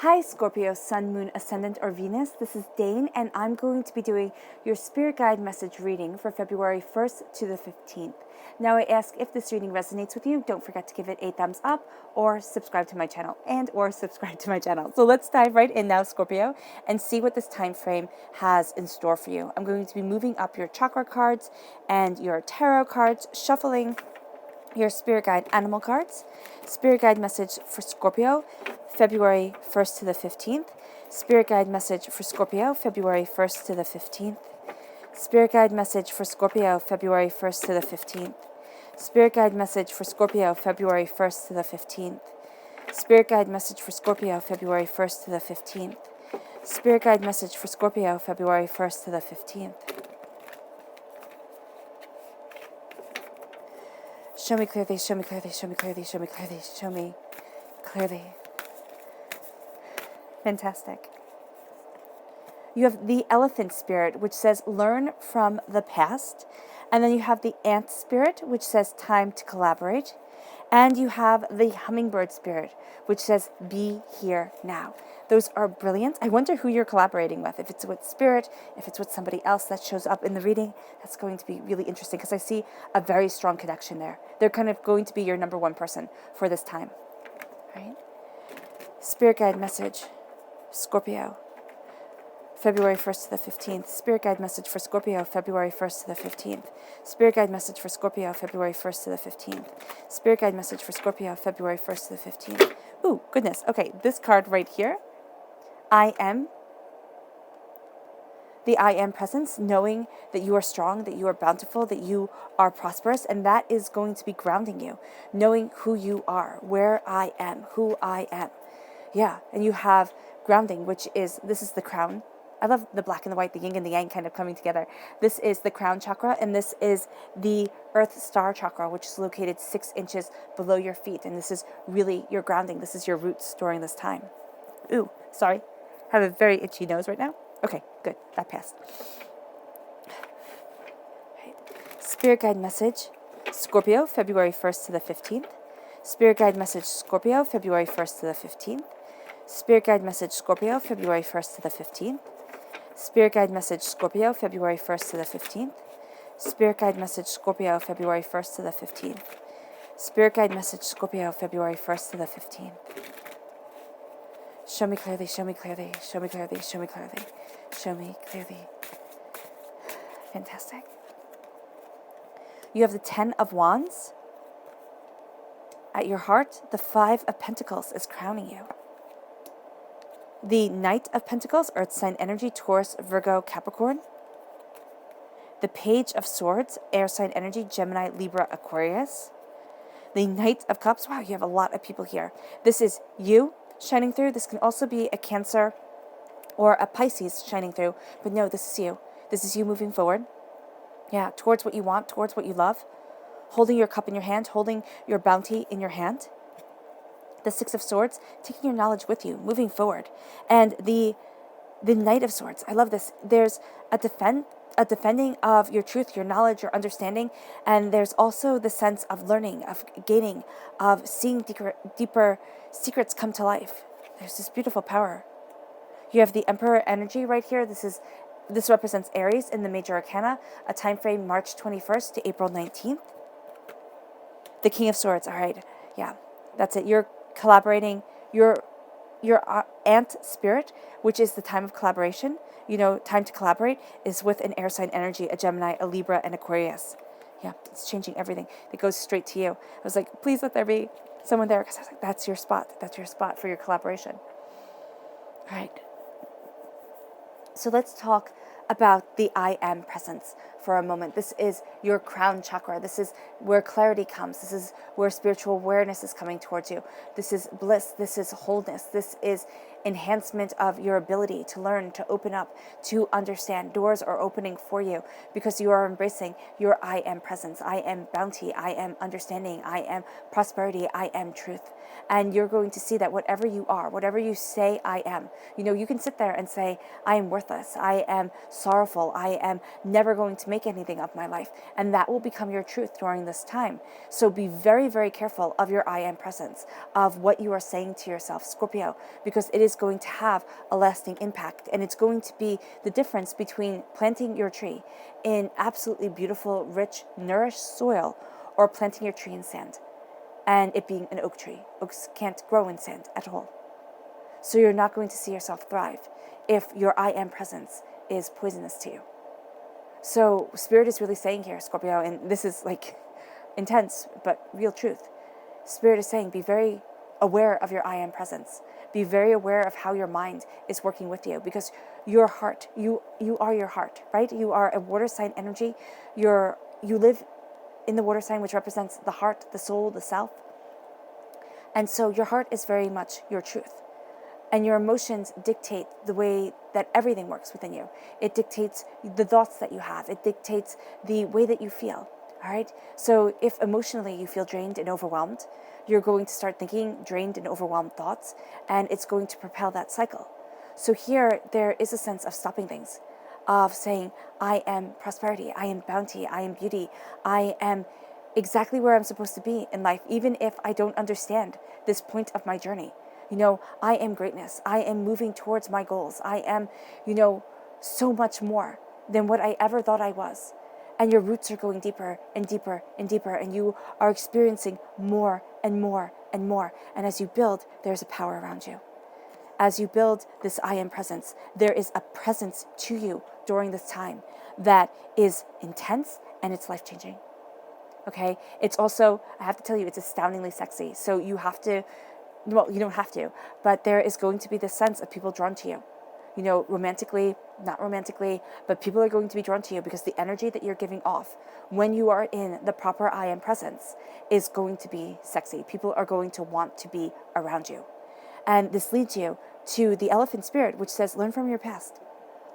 Hi Scorpio, Sun, Moon, Ascendant, or Venus. This is Dane, and I'm going to be doing your Spirit Guide message reading for February 1st to the 15th. Now I ask if this reading resonates with you, don't forget to give it a thumbs up or subscribe to my channel So let's dive right in now, Scorpio, and see what this time frame has in store for you. I'm going to be moving up your chakra cards and your tarot cards, shuffling your Spirit Guide animal cards. Spirit Guide message for Scorpio, February 1st to the 15th. Spirit Guide message for Scorpio, February 1st to the 15th. Spirit Guide message for Scorpio, February 1st to the 15th. Spirit Guide message for Scorpio, February 1st to the 15th. Spirit Guide message for Scorpio, February 1st to the 15th. Spirit Guide message for Scorpio, February 1st to the 15th. Show me clearly, show me clearly, show me clearly, show me clearly, show me clearly. Fantastic. You have the elephant spirit, which says learn from the past. And then you have the ant spirit, which says time to collaborate. And you have the hummingbird spirit, which says be here now. Those are brilliant. I wonder who you're collaborating with. If it's with spirit, if it's with somebody else that shows up in the reading, that's going to be really interesting because I see a very strong connection there. They're kind of going to be your number one person for this time. Right? Spirit guide message, Scorpio, February 1st to the 15th. Spirit guide message for Scorpio, February 1st to the 15th. Spirit guide message for Scorpio, February 1st to the 15th. Spirit guide message for Scorpio, February 1st to the 15th. Ooh, goodness. Okay, this card right here, I am. The I am presence, knowing that you are strong, that you are bountiful, that you are prosperous, and that is going to be grounding you, knowing who you are, where I am, who I am. Yeah, and you have grounding, which is, this is the crown. I love the black and the white, the yin and the yang kind of coming together. This is the crown chakra, and this is the earth star chakra, which is located 6 inches below your feet. And this is really your grounding. This is your roots during this time. Ooh, sorry. I have a very itchy nose right now. Okay, good. That passed. Right. Spirit guide message, Scorpio, February 1st to the 15th. Spirit guide message, Scorpio, February 1st to the 15th. Spirit guide message, Scorpio, February 1st to the 15th. Spirit guide message, Scorpio, February 1st to the 15th. Spirit guide message, Scorpio, February 1st to the 15th. Spirit guide message, Scorpio, February 1st to the 15th. Show me clearly, show me clearly, show me clearly, show me clearly, show me clearly. Fantastic. You have the 10 of Wands. At your heart, the 5 of Pentacles is crowning you. The Knight of Pentacles, Earth sign energy, Taurus, Virgo, Capricorn. The Page of Swords, air sign energy, Gemini, Libra, Aquarius. The Knight of Cups, wow, you have a lot of people here. This is you shining through. This can also be a Cancer or a Pisces shining through. But no, this is you. This is you moving forward. Yeah, towards what you want, towards what you love. Holding your cup in your hand, holding your bounty in your hand. The 6 of Swords, taking your knowledge with you, moving forward. And the Knight of Swords, I love this. There's a defending of your truth, your knowledge, your understanding. And there's also the sense of learning, of gaining, of seeing deeper secrets come to life. There's this beautiful power. You have the Emperor energy right here. This represents Aries in the major arcana, a time frame March 21st to April 19th. The King of Swords, all right. Yeah, that's it. You're collaborating, your ant spirit, which is the time of collaboration, time to collaborate, is with an air sign energy, a Gemini, a Libra, and Aquarius. Yeah, it's changing everything. It goes straight to you. I was like, please let there be someone there, because I was like, that's your spot. That's your spot for your collaboration. All right. So let's talk about the I am presence for a moment. This is your crown chakra. This is where clarity comes. This is where spiritual awareness is coming towards you. This is bliss. This is wholeness. This is enhancement of your ability to learn, to open up, to understand. Doors are opening for you because you are embracing your I am presence. I am bounty. I am understanding. I am prosperity. I am truth. And you're going to see that whatever you are, whatever you say I am, you can sit there and say, I am worthless. I am sorrowful. I am never going to make anything of my life. And that will become your truth during this time. So be very, very careful of your I am presence, of what you are saying to yourself, Scorpio, because it is is going to have a lasting impact. And it's going to be the difference between planting your tree in absolutely beautiful, rich, nourished soil, or planting your tree in sand, and it being an oak tree. Oaks can't grow in sand at all. So you're not going to see yourself thrive if your I am presence is poisonous to you. So Spirit is really saying here, Scorpio, and this is like intense, but real truth. Spirit is saying, be very aware of your I am presence. Be very aware of how your mind is working with you, because your heart, you are your heart, right? You are a water sign energy. You live in the water sign, which represents the heart, the soul, the self. And so your heart is very much your truth. And your emotions dictate the way that everything works within you. It dictates the thoughts that you have. It dictates the way that you feel. All right? So if emotionally you feel drained and overwhelmed, you're going to start thinking drained and overwhelmed thoughts, and it's going to propel that cycle. So here, there is a sense of stopping things, of saying, I am prosperity, I am bounty, I am beauty, I am exactly where I'm supposed to be in life, even if I don't understand this point of my journey. I am greatness. I am moving towards my goals. I am, so much more than what I ever thought I was. And your roots are going deeper and deeper and deeper, and you are experiencing more and more and more. And as you build, there's a power around you. As you build this I am presence, there is a presence to you during this time that is intense and it's life-changing. Okay? It's also, I have to tell you, it's astoundingly sexy. So you have to, well, you don't have to, but there is going to be this sense of people drawn to you. Romantically, not romantically, but people are going to be drawn to you because the energy that you're giving off when you are in the proper I am presence is going to be sexy. People are going to want to be around you. And this leads you to the elephant spirit, which says, learn from your past.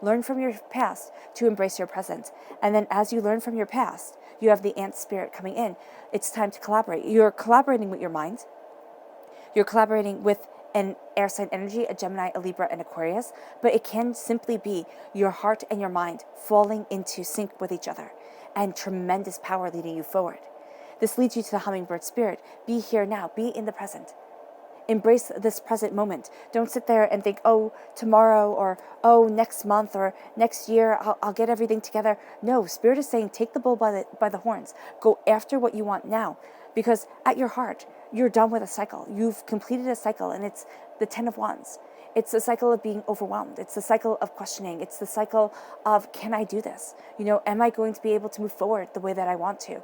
Learn from your past to embrace your present. And then as you learn from your past, you have the ant spirit coming in. It's time to collaborate. You're collaborating with your mind. You're collaborating with an air sign energy, a Gemini, a Libra, and Aquarius, but it can simply be your heart and your mind falling into sync with each other and tremendous power leading you forward. This leads you to the hummingbird spirit. Be here now. Be in the present. Embrace this present moment. Don't sit there and think, oh, tomorrow, or oh, next month, or next year, I'll get everything together. No, Spirit is saying, take the bull by the horns. Go after what you want now, because at your heart, you're done with a cycle. You've completed a cycle, and it's the 10 of Wands. It's the cycle of being overwhelmed. It's the cycle of questioning. It's the cycle of, can I do this? Am I going to be able to move forward the way that I want to?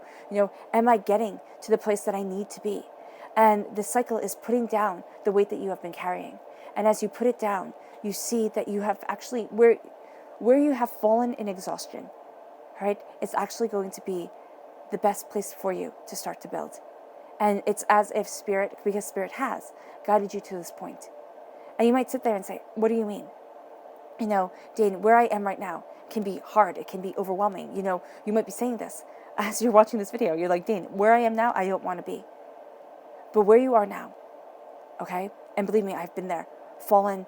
Am I getting to the place that I need to be? And the cycle is putting down the weight that you have been carrying. And as you put it down, you see that you have actually, where you have fallen in exhaustion, right? It's actually going to be the best place for you to start to build. And it's as if Spirit, because Spirit has guided you to this point. And you might sit there and say, what do you mean? Dane, where I am right now can be hard. It can be overwhelming. You might be saying this as you're watching this video. You're like, Dane, where I am now, I don't want to be. But where you are now, okay? And believe me, I've been there. Fallen,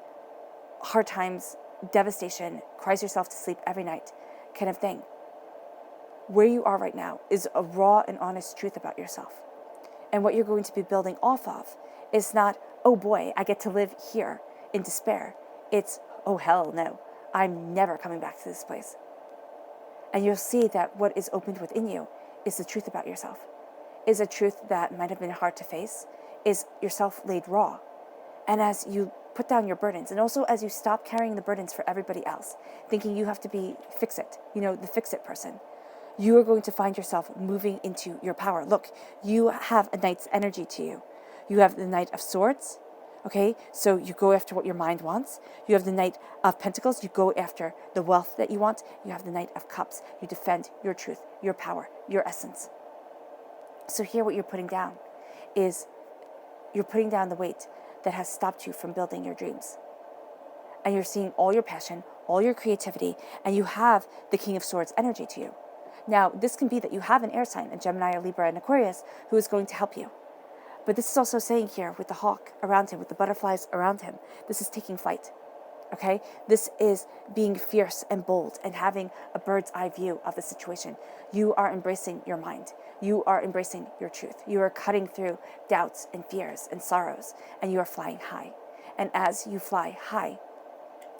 hard times, devastation, cries yourself to sleep every night kind of thing. Where you are right now is a raw and honest truth about yourself. And what you're going to be building off of is not, oh boy, I get to live here in despair. It's, oh hell no, I'm never coming back to this place. And you'll see that what is opened within you is the truth about yourself, is a truth that might have been hard to face, is yourself laid raw. And as you put down your burdens, and also as you stop carrying the burdens for everybody else, thinking you have to be fix-it, the fix-it person, you are going to find yourself moving into your power. Look, you have a knight's energy to you. You have the Knight of Swords, okay? So you go after what your mind wants. You have the Knight of Pentacles. You go after the wealth that you want. You have the Knight of Cups. You defend your truth, your power, your essence. So here what you're putting down is you're putting down the weight that has stopped you from building your dreams. And you're seeing all your passion, all your creativity, and you have the King of Swords energy to you. Now, this can be that you have an air sign, a Gemini, a Libra, and Aquarius, who is going to help you. But this is also saying here with the hawk around him, with the butterflies around him, this is taking flight. Okay? This is being fierce and bold and having a bird's eye view of the situation. You are embracing your mind. You are embracing your truth. You are cutting through doubts and fears and sorrows, and you are flying high. And as you fly high,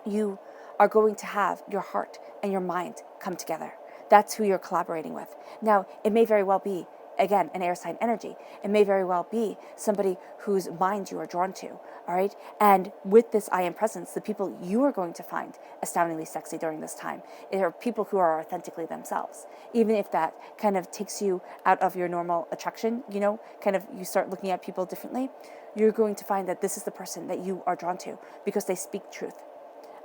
you are going to have your heart and your mind come together. That's who you're collaborating with. Now, it may very well be, again, an air sign energy. It may very well be somebody whose mind you are drawn to, all right? And with this I am presence, the people you are going to find astoundingly sexy during this time are people who are authentically themselves. Even if that kind of takes you out of your normal attraction, kind of you start looking at people differently, you're going to find that this is the person that you are drawn to because they speak truth.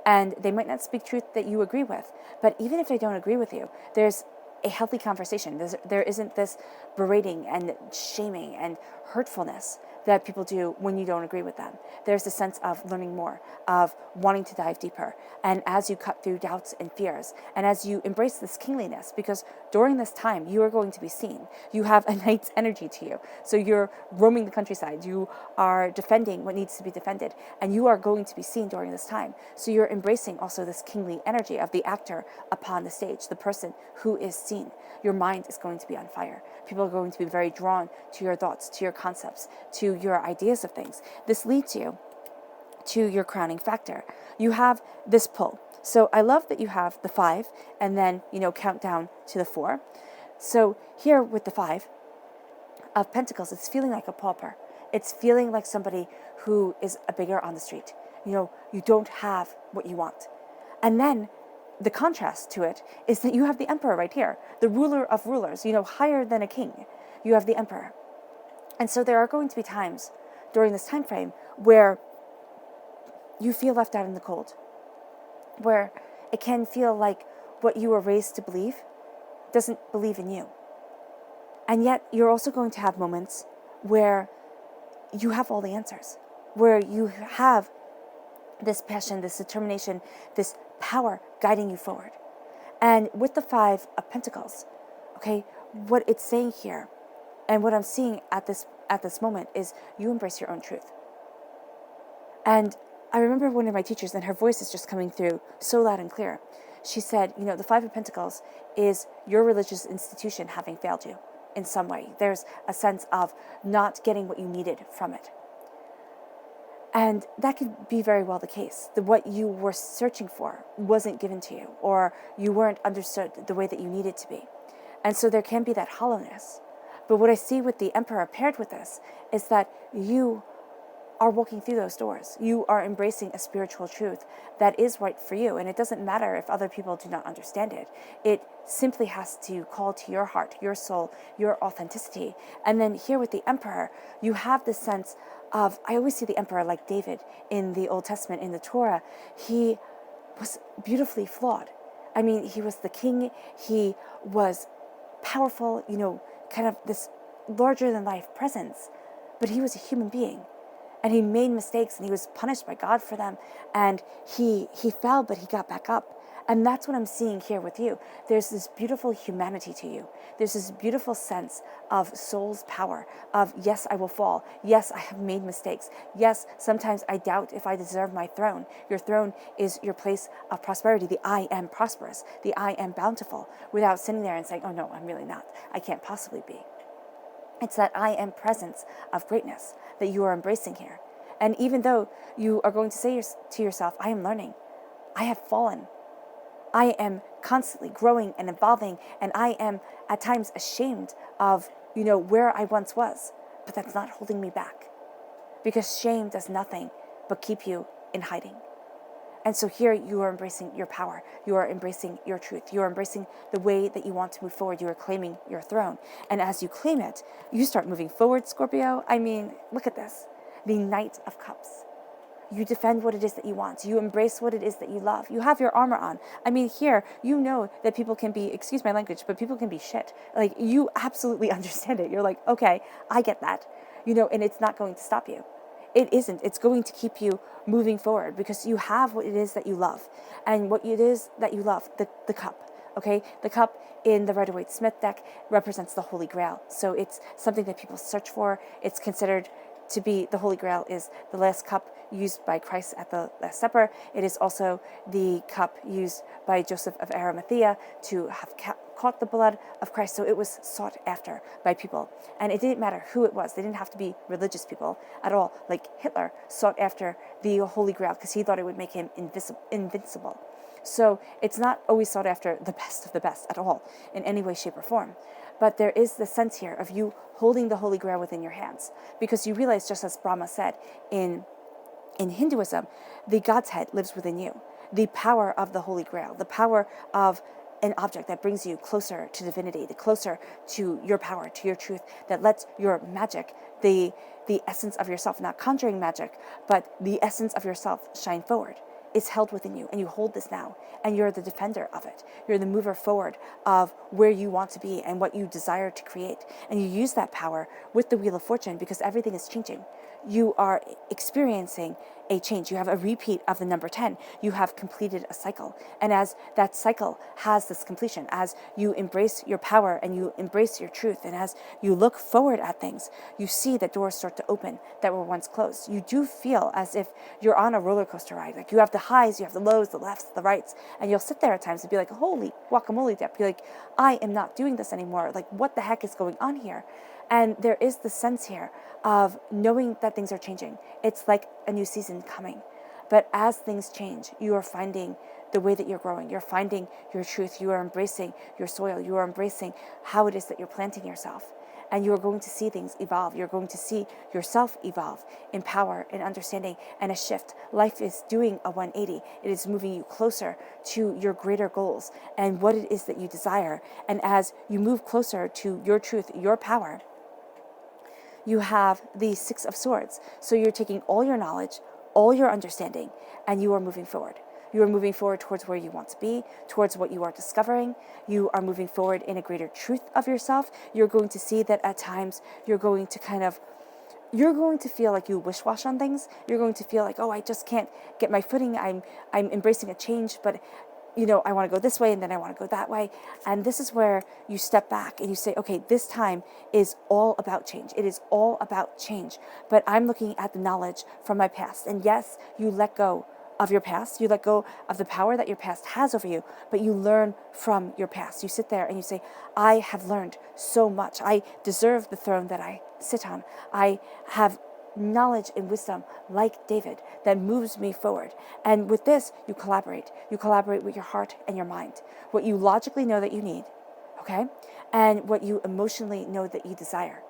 And they might not speak truth that you agree with, but even if they don't agree with you, there's a healthy conversation. There isn't this berating and shaming and hurtfulness that people do when you don't agree with them. There's a sense of learning more, of wanting to dive deeper. And as you cut through doubts and fears, and as you embrace this kingliness, because during this time, you are going to be seen. You have a knight's energy to you. So you're roaming the countryside. You are defending what needs to be defended. And you are going to be seen during this time. So you're embracing also this kingly energy of the actor upon the stage, the person who is seen. Your mind is going to be on fire. People are going to be very drawn to your thoughts, to your concepts, to your ideas of things. This leads you to your crowning factor. You have this pull. So I love that you have the 5 and then, count down to the 4. So here with the 5 of Pentacles, it's feeling like a pauper. It's feeling like somebody who is a beggar on the street. You don't have what you want. And then the contrast to it is that you have the Emperor right here, the ruler of rulers, higher than a king. You have the Emperor. And so there are going to be times during this time frame where you feel left out in the cold, where it can feel like what you were raised to believe doesn't believe in you. And yet you're also going to have moments where you have all the answers, where you have this passion, this determination, this power guiding you forward. And with the 5 of Pentacles, okay, what it's saying here and what I'm seeing at this moment is you embrace your own truth. And I remember one of my teachers, and her voice is just coming through so loud and clear. She said, the 5 of Pentacles is your religious institution having failed you in some way. There's a sense of not getting what you needed from it. And that could be very well the case. What you were searching for wasn't given to you, or you weren't understood the way that you needed to be. And so there can be that hollowness. But what I see with the Emperor paired with this is that you are walking through those doors. You are embracing a spiritual truth that is right for you. And it doesn't matter if other people do not understand it. It simply has to call to your heart, your soul, your authenticity. And then here with the Emperor, you have this sense of, I always see the Emperor like David in the Old Testament, in the Torah. He was beautifully flawed. I mean, he was the king. He was powerful, kind of this larger than life presence. But he was a human being. And he made mistakes and he was punished by God for them. And he fell, but he got back up. And that's what I'm seeing here with you. There's this beautiful humanity to you. There's this beautiful sense of soul's power, of yes, I will fall. Yes, I have made mistakes. Yes, sometimes I doubt if I deserve my throne. Your throne is your place of prosperity. The I am prosperous. The I am bountiful, without sitting there and saying, oh no, I'm really not. I can't possibly be. It's that I am presence of greatness that you are embracing here. And even though you are going to say to yourself, I am learning, I have fallen, I am constantly growing and evolving, and I am at times ashamed of, where I once was, but that's not holding me back, because shame does nothing but keep you in hiding. And so here you are embracing your power. You are embracing your truth. You are embracing the way that you want to move forward. You are claiming your throne. And as you claim it, you start moving forward, Scorpio. I mean, look at this. The Knight of Cups. You defend what it is that you want. You embrace what it is that you love. You have your armor on. I mean, here, you know that people can be, excuse my language, but people can be shit. Like, you absolutely understand it. You're like, okay, I get that. And it's not going to stop you. It isn't. It's going to keep you moving forward because you have what it is that you love. And what it is that you love, the cup, okay? The cup in the Rider-Waite-Smith deck represents the Holy Grail. So it's something that people search for. It's considered to be, the Holy Grail is the last cup used by Christ at the Last Supper. It is also the cup used by Joseph of Arimathea to have caught the blood of Christ. So it was sought after by people. And it didn't matter who it was. They didn't have to be religious people at all. Like Hitler sought after the Holy Grail because he thought it would make him invincible. So it's not always sought after the best of the best at all in any way, shape, or form. But there is the sense here of you holding the Holy Grail within your hands, because you realize, just as Brahma said in Hinduism, the God's head lives within you. The power of the Holy Grail, the power of an object that brings you closer to divinity, the closer to your power, to your truth, that lets your magic, the essence of yourself, not conjuring magic, but the essence of yourself shine forward, is held within you. And you hold this now, and you're the defender of it. You're the mover forward of where you want to be and what you desire to create. And you use that power with the Wheel of Fortune, because everything is changing. You are experiencing a change. You have a repeat of the number 10. You have completed a cycle. And as that cycle has this completion, as you embrace your power and you embrace your truth, and as you look forward at things, you see that doors start to open that were once closed. You do feel as if you're on a roller coaster ride. Like, you have the highs, you have the lows, the lefts, the rights, and you'll sit there at times and be like, holy guacamole dip. Be like, I am not doing this anymore. Like, what the heck is going on here? And there is the sense here of knowing that things are changing. It's like a new season coming. But as things change, you are finding the way that you're growing. You're finding your truth. You are embracing your soil. You are embracing how it is that you're planting yourself. And you are going to see things evolve. You're going to see yourself evolve in power and understanding and a shift. Life is doing a 180. It is moving you closer to your greater goals and what it is that you desire. And as you move closer to your truth, your power, you have the Six of Swords. So you're taking all your knowledge, all your understanding, and you are moving forward. You are moving forward towards where you want to be, towards what you are discovering. You are moving forward in a greater truth of yourself. You're going to see that at times you're going to feel like you wish-wash on things. You're going to feel like, oh, I just can't get my footing. I'm embracing a change, but I want to go this way and then I want to go that way. And this is where you step back and you say, okay, this time is all about change. It is all about change. But I'm looking at the knowledge from my past. And yes, you let go of your past. You let go of the power that your past has over you, but you learn from your past. You sit there and you say, I have learned so much. I deserve the throne that I sit on. I have knowledge and wisdom like David that moves me forward. And with this, you collaborate. You collaborate with your heart and your mind. What you logically know that you need, okay? And what you emotionally know that you desire.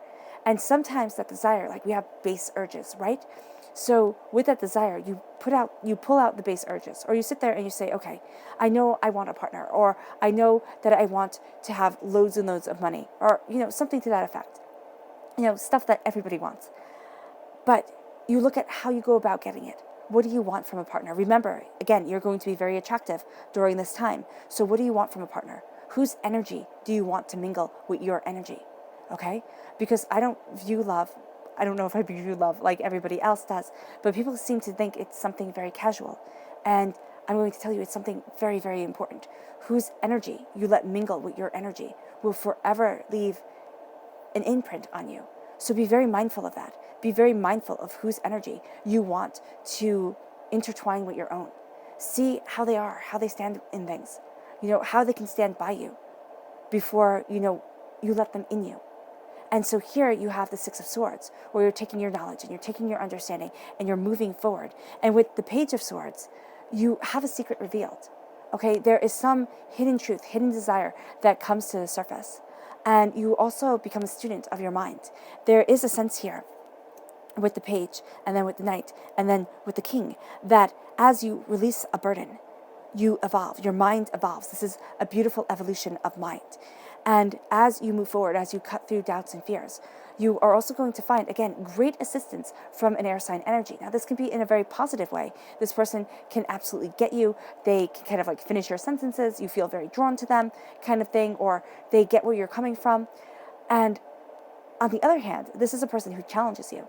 And sometimes that desire, like we have base urges, right? So with that desire, you pull out the base urges, or you sit there and you say, okay, I know I want a partner, or I know that I want to have loads and loads of money, or, something to that effect. Stuff that everybody wants. But you look at how you go about getting it. What do you want from a partner? Remember, again, you're going to be very attractive during this time. So what do you want from a partner? Whose energy do you want to mingle with your energy? Okay? Because I don't know if I view love like everybody else does, but people seem to think it's something very casual. And I'm going to tell you it's something very, very important. Whose energy you let mingle with your energy will forever leave an imprint on you. So be very mindful of that. Be very mindful of whose energy you want to intertwine with your own. See how they are, how they stand in things, how they can stand by you before, you let them in you. And so here you have the Six of Swords, where you're taking your knowledge and you're taking your understanding and you're moving forward. And with the Page of Swords, you have a secret revealed. Okay, there is some hidden truth, hidden desire that comes to the surface. And you also become a student of your mind. There is a sense here with the Page, and then with the Knight, and then with the King, that as you release a burden, you evolve. Your mind evolves. This is a beautiful evolution of mind. And as you move forward, as you cut through doubts and fears, you are also going to find, again, great assistance from an air sign energy. Now, this can be in a very positive way. This person can absolutely get you. They can kind of like finish your sentences. You feel very drawn to them, kind of thing, or they get where you're coming from. And on the other hand, this is a person who challenges you.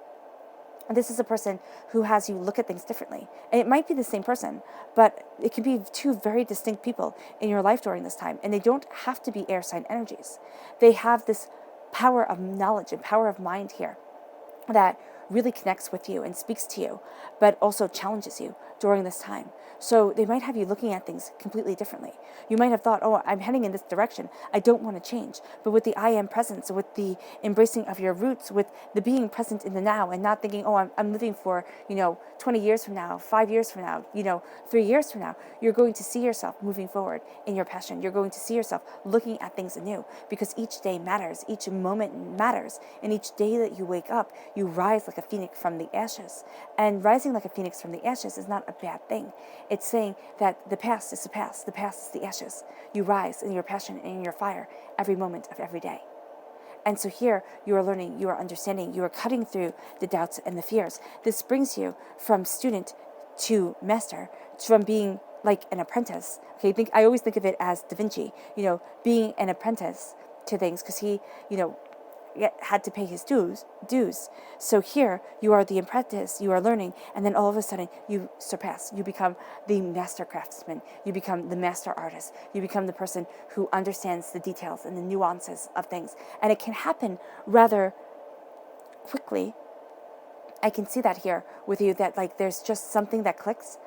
And this is a person who has you look at things differently. And it might be the same person, but it can be two very distinct people in your life during this time. And they don't have to be air sign energies. They have this power of knowledge and power of mind here that really connects with you and speaks to you, but also challenges you during this time. So they might have you looking at things completely differently. You might have thought, oh, I'm heading in this direction. I don't want to change. But with the I am presence, with the embracing of your roots, with the being present in the now and not thinking, oh, I'm living for, 20 years from now, 5 years from now, 3 years from now, you're going to see yourself moving forward in your passion. You're going to see yourself looking at things anew, because each day matters, each moment matters, and each day that you wake up, you rise like a phoenix from the ashes. And rising like a phoenix from the ashes is not a bad thing. It's saying that the past is the past, the past is the ashes. You rise in your passion and in your fire every moment of every day. And so here you are learning, you are understanding, you are cutting through the doubts and the fears. This brings you from student to master, from being like an apprentice. Okay, I always think of it as Da Vinci, being an apprentice to things, because he, had to pay his dues. So here you are the apprentice, you are learning, and then all of a sudden you surpass. You become the master craftsman. You become the master artist. You become the person who understands the details and the nuances of things. And it can happen rather quickly. I can see that here with you, that like there's just something that clicks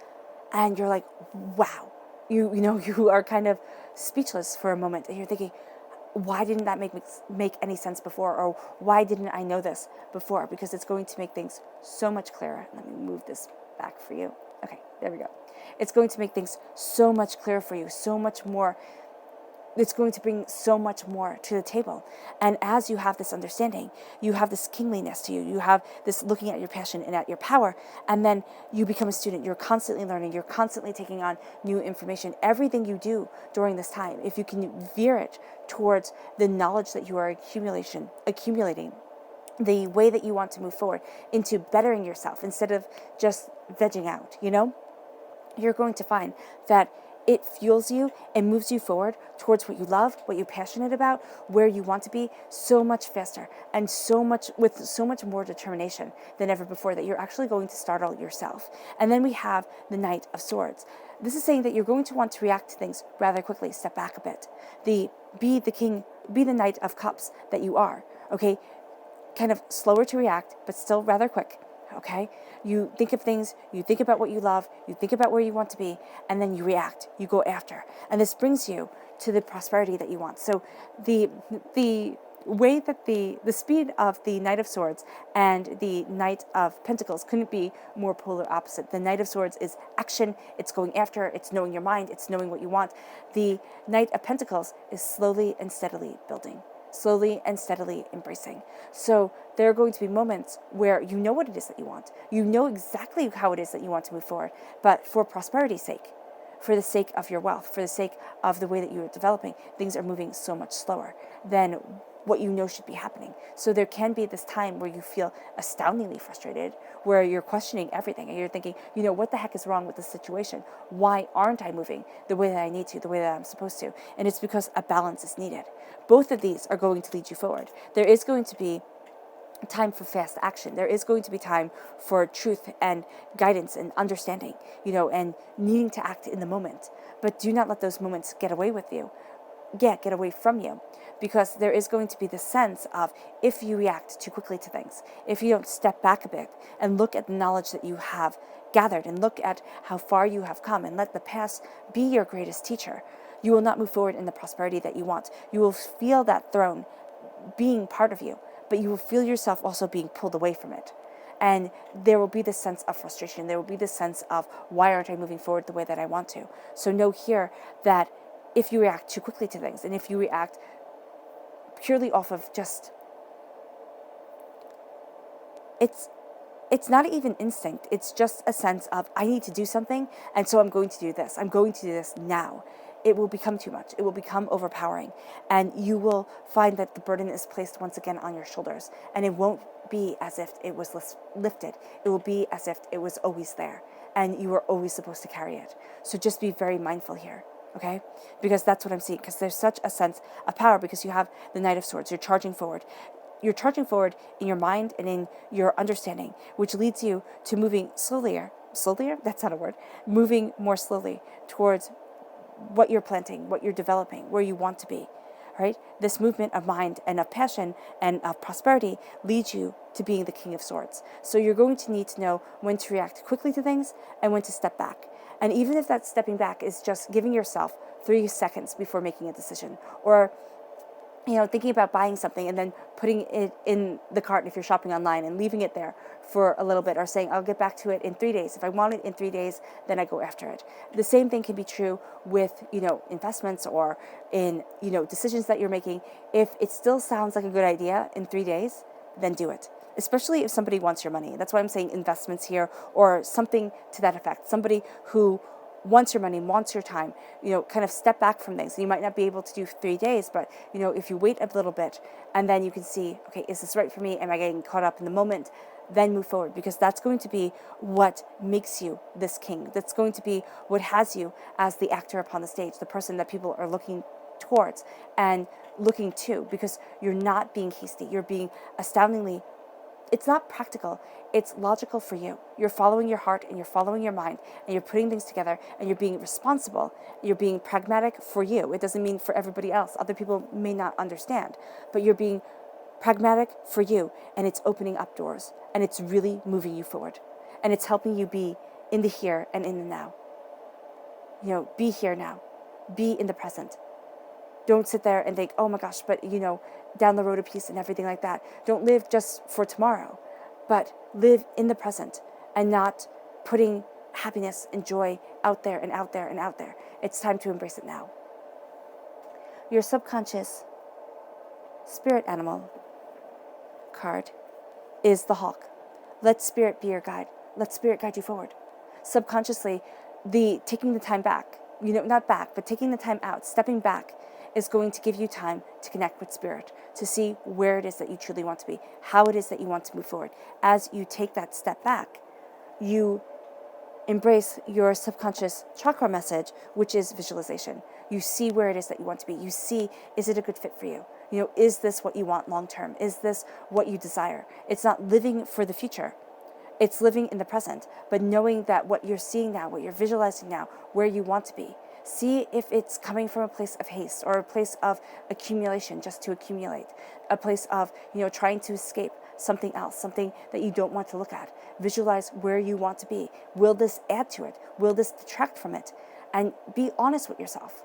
and you're like, wow. You are kind of speechless for a moment, and you're thinking, why didn't that make any sense before? Or why didn't I know this before? Because it's going to make things so much clearer. Let me move this back for you. Okay, there we go. It's going to make things so much clearer for you, so much more. It's going to bring so much more to the table. And as you have this understanding, you have this kingliness to you. You have this looking at your passion and at your power. And then you become a student. You're constantly learning. You're constantly taking on new information. Everything you do during this time, if you can veer it towards the knowledge that you are accumulating, the way that you want to move forward into bettering yourself instead of just vegging out, you're going to find that it fuels you and moves you forward towards what you love, what you're passionate about, where you want to be, so much faster and with so much more determination than ever before, that you're actually going to startle yourself. And then we have the Knight of Swords. This is saying that you're going to want to react to things rather quickly, step back a bit. Be the Knight of Cups that you are, okay? Kind of slower to react, but still rather quick. Okay, you think of things, you think about what you love, you think about where you want to be, and then you react, you go after. And this brings you to the prosperity that you want. So the way that the speed of the Knight of Swords and the Knight of Pentacles couldn't be more polar opposite. The Knight of Swords is action, it's going after, it's knowing your mind, it's knowing what you want. The Knight of Pentacles is slowly and steadily building. Slowly and steadily embracing. So there are going to be moments where you know what it is that you want. You know exactly how it is that you want to move forward. But for prosperity's sake, for the sake of your wealth, for the sake of the way that you are developing, things are moving so much slower than what you know should be happening. So there can be this time where you feel astoundingly frustrated, where you're questioning everything and you're thinking, what the heck is wrong with this situation? Why aren't I moving the way that I need to, the way that I'm supposed to? And it's because a balance is needed. Both of these are going to lead you forward. There is going to be time for fast action. There is going to be time for truth and guidance and understanding, and needing to act in the moment. But do not let those moments get away with you. Get away from you, because there is going to be the sense of, if you react too quickly to things, if you don't step back a bit and look at the knowledge that you have gathered and look at how far you have come and let the past be your greatest teacher, you will not move forward in the prosperity that you want. You will feel that throne being part of you, but you will feel yourself also being pulled away from it. And there will be this sense of frustration. There will be this sense of, why aren't I moving forward the way that I want to? So know here that if you react too quickly to things, and if you react purely off of just, it's not even instinct. It's just a sense of, I need to do something, and so I'm going to do this. I'm going to do this now. It will become too much. It will become overpowering. And you will find that the burden is placed once again on your shoulders. And it won't be as if it was lifted. It will be as if it was always there. And you were always supposed to carry it. So just be very mindful here. Okay? Because that's what I'm seeing. Because there's such a sense of power, because you have the Knight of Swords. You're charging forward. You're charging forward in your mind and in your understanding, which leads you to moving slowlier? That's not a word. Moving more slowly towards what you're planting, what you're developing, where you want to be. right? This movement of mind and of passion and of prosperity leads you to being the King of Swords. So you're going to need to know when to react quickly to things and when to step back. And even if that stepping back is just giving yourself 3 seconds before making a decision, or thinking about buying something and then putting it in the cart if you're shopping online and leaving it there for a little bit, or saying, I'll get back to it in 3 days. If I want it in 3 days, then I go after it. The same thing can be true with, investments or in, decisions that you're making. If it still sounds like a good idea in 3 days, then do it. Especially if somebody wants your money. That's why I'm saying investments here, or something to that effect. Somebody who wants your money, wants your time, kind of step back from things. You might not be able to do 3 days, but, if you wait a little bit and then you can see, okay, is this right for me? Am I getting caught up in the moment? Then move forward, because that's going to be what makes you this king. That's going to be what has you as the actor upon the stage, the person that people are looking towards and looking to, because you're not being hasty. You're being astoundingly, it's not practical, it's logical for you. You're following your heart and you're following your mind and you're putting things together and you're being responsible. You're being pragmatic for you. It doesn't mean for everybody else. Other people may not understand, but you're being pragmatic for you, and it's opening up doors and it's really moving you forward, and it's helping you be in the here and in the now. Be here now, be in the present. Don't sit there and think, oh my gosh, but down the road a piece and everything like that. Don't live just for tomorrow, but live in the present and not putting happiness and joy out there and out there and out there. It's time to embrace it now. Your subconscious spirit animal card is the hawk. Let spirit be your guide. Let spirit guide you forward. Subconsciously, taking the time back, not back, but taking the time out, stepping back, is going to give you time to connect with spirit, to see where it is that you truly want to be, how it is that you want to move forward. As you take that step back, you embrace your subconscious chakra message, which is visualization. You see where it is that you want to be. You see, is it a good fit for you? Is this what you want long term? Is this what you desire? It's not living for the future. It's living in the present, but knowing that what you're seeing now, what you're visualizing now, where you want to be. See if it's coming from a place of haste or a place of accumulation, just to accumulate, a place of, trying to escape something else, something that you don't want to look at. Visualize where you want to be. Will this add to it? Will this detract from it? And be honest with yourself.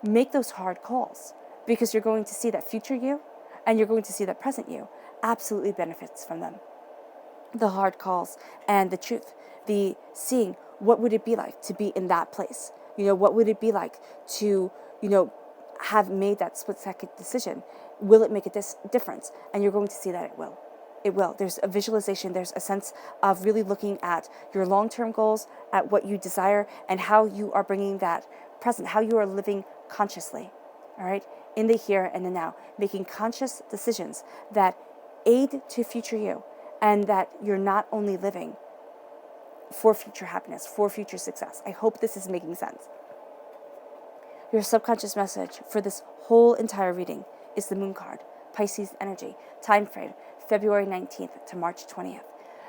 Make those hard calls, because you're going to see that future you and you're going to see that present you absolutely benefits from them. The hard calls and the truth, the seeing, what would it be like to be in that place? What would it be like to, have made that split-second decision? Will it make a difference? And you're going to see that it will. It will. There's a visualization. There's a sense of really looking at your long-term goals, at what you desire, and how you are bringing that present, how you are living consciously, all right, in the here and the now, making conscious decisions that aid to future you, and that you're not only living for future happiness, for future success. I hope this is making sense. Your subconscious message for this whole entire reading is the Moon card, Pisces energy, time frame, February 19th to March 20th.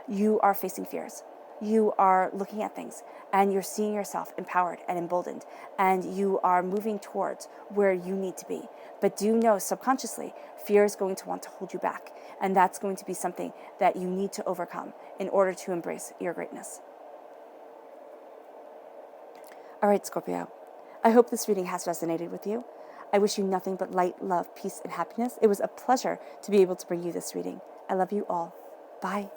You are facing fears. You are looking at things and you're seeing yourself empowered and emboldened, and you are moving towards where you need to be. But do know subconsciously, fear is going to want to hold you back, and that's going to be something that you need to overcome in order to embrace your greatness. All right, Scorpio, I hope this reading has resonated with you. I wish you nothing but light, love, peace, and happiness. It was a pleasure to be able to bring you this reading. I love you all. Bye.